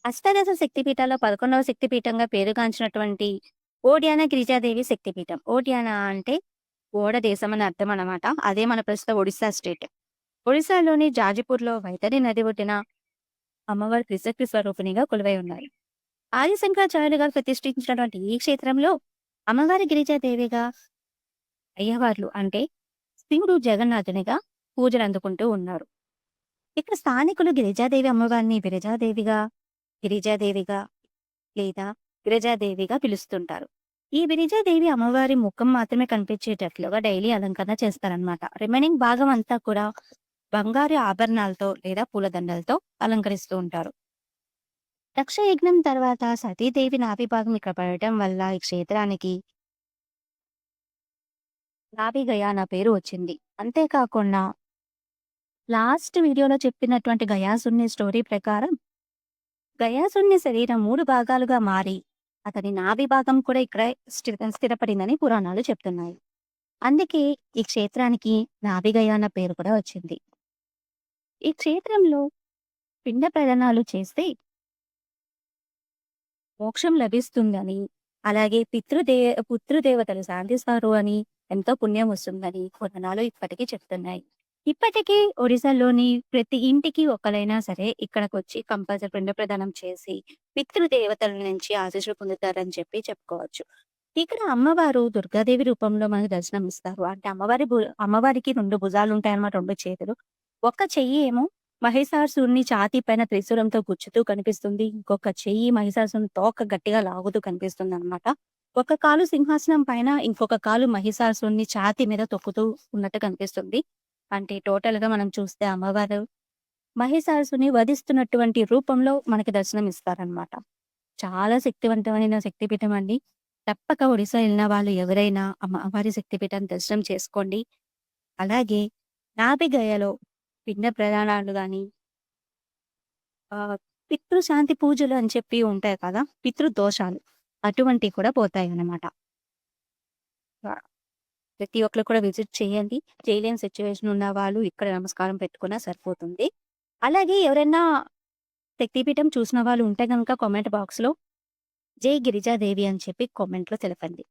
అష్టాదశ శక్తిపీఠాల్లో 11వ శక్తిపీఠంగా పేరుగాంచినటువంటి ఓడియానా గిరిజాదేవి శక్తిపీఠం. ఓడియానా అంటే ఓడ దేశం అని అర్థం అన్నమాట. అదే మన ప్రస్తుత ఒడిస్సా స్టేట్. ఒడిస్సాలోని జాజిపూర్‌లో వైతరి నది ఒడ్డున అమ్మవారు త్రిశక్తి స్వరూపిణిగా కొలువై ఉన్నారు. ఆది శంకరాచార్యులు గారు ప్రతిష్ఠించినటువంటి ఈ క్షేత్రంలో అమ్మవారి గిరిజాదేవిగా అయ్యవార్లు అంటే శివుడు జగన్నాథునిగా పూజలు అందుకుంటూ ఉన్నారు. ఇక్కడ స్థానికులు గిరిజాదేవి అమ్మవారిని గిరిజాదేవిగా లేదా విరజాదేవిగా పిలుస్తుంటారు. ఈ విరజాదేవి అమ్మవారి ముఖం మాత్రమే కనిపించేటట్లుగా డైలీ అలంకరణ చేస్తారనమాట. రిమైనింగ్ భాగం అంతా కూడా బంగారు ఆభరణాలతో లేదా పూలదండలతో అలంకరిస్తూ ఉంటారు. దక్షయజ్ఞం తర్వాత సతీదేవి నాభి భాగం ఇక్కడ పడటం వల్ల ఈ క్షేత్రానికి నాభిగయ అన్న పేరు వచ్చింది. అంతేకాకుండా లాస్ట్ వీడియోలో చెప్పినటువంటి గయాసుని స్టోరీ ప్రకారం గయాసుని శరీరం 3 భాగాలుగా మారి అతని నాభి భాగం కూడా ఇక్కడే స్థిరపడిందని పురాణాలు చెప్తున్నాయి. అందుకే ఈ క్షేత్రానికి నాభిగయ అన్న పేరు కూడా వచ్చింది. ఈ క్షేత్రంలో పిండ ప్రదానాలు చేస్తే మోక్షం లభిస్తుందని, అలాగే పుత్రుదేవతలు శాంతిస్తారు అని, ఎంతో పుణ్యం వస్తుందని పురాణాలు ఇప్పటికీ చెప్తున్నాయి. ఇప్పటికీ ఒడిశాలోని ప్రతి ఇంటికి ఒకలైనా సరే ఇక్కడికొచ్చి కంపల్సరీ పిండ ప్రదానం చేసి పితృదేవతల నుంచి ఆశీస్సులు పొందుతారని చెప్పి చెప్పుకోవచ్చు. ఇక్కడ అమ్మవారు దుర్గాదేవి రూపంలో మనకు దర్శనం ఇస్తారు. అంటే అమ్మవారికి 2 భుజాలుంటాయన్నమాట, 2 చేతులు. ఒక చెయ్యి ఏమో మహిషాసురుడిని ఛాతీ పైన త్రిశూలంతో గుచ్చుతూ కనిపిస్తుంది. ఇంకొక చెయ్యి మహిషాసురుని తోక గట్టిగా లాగుతూ కనిపిస్తుందన్నమాట. ఒక కాలు సింహాసనం పైన, ఇంకొక కాలు మహిషాసురుడిని ఛాతీ మీద తొక్కుతూ ఉన్నట్టు కనిపిస్తుంది. అంటే టోటల్‌గా మనం చూస్తే అమ్మవారు మహిషాసురుడిని వధిస్తున్నటువంటి రూపంలో మనకి దర్శనం ఇస్తారనమాట. చాలా శక్తివంతమైన శక్తిపీఠం అండి. తప్పక ఒడిశా ఎళ్ళిన వాళ్ళు ఎవరైనా అమ్మవారి శక్తిపీఠాన్ని దర్శనం చేసుకోండి. అలాగే నాభిగయలో పిండ ప్రదానాలు గాని, పితృశాంతి పూజలు అని చెప్పి ఉంటాయి కదా! పితృదోషాలు అటువంటివి కూడా పోతాయన్నమాట. ఆహ్, ప్రతి ఒక్కళ్ళు కూడా విజిట్ చేయండి. చేయలేని సిట్యుయేషన్ ఉన్న వాళ్ళు ఇక్కడ నమస్కారం పెట్టుకున్నా సరిపోతుంది. అలాగే ఎవరైనా శక్తిపీఠం చూసిన వాళ్ళు ఉంటే గనుక కామెంట్ బాక్స్‌లో జై గిరిజాదేవి అని చెప్పి కామెంట్‌లో తెలపండి.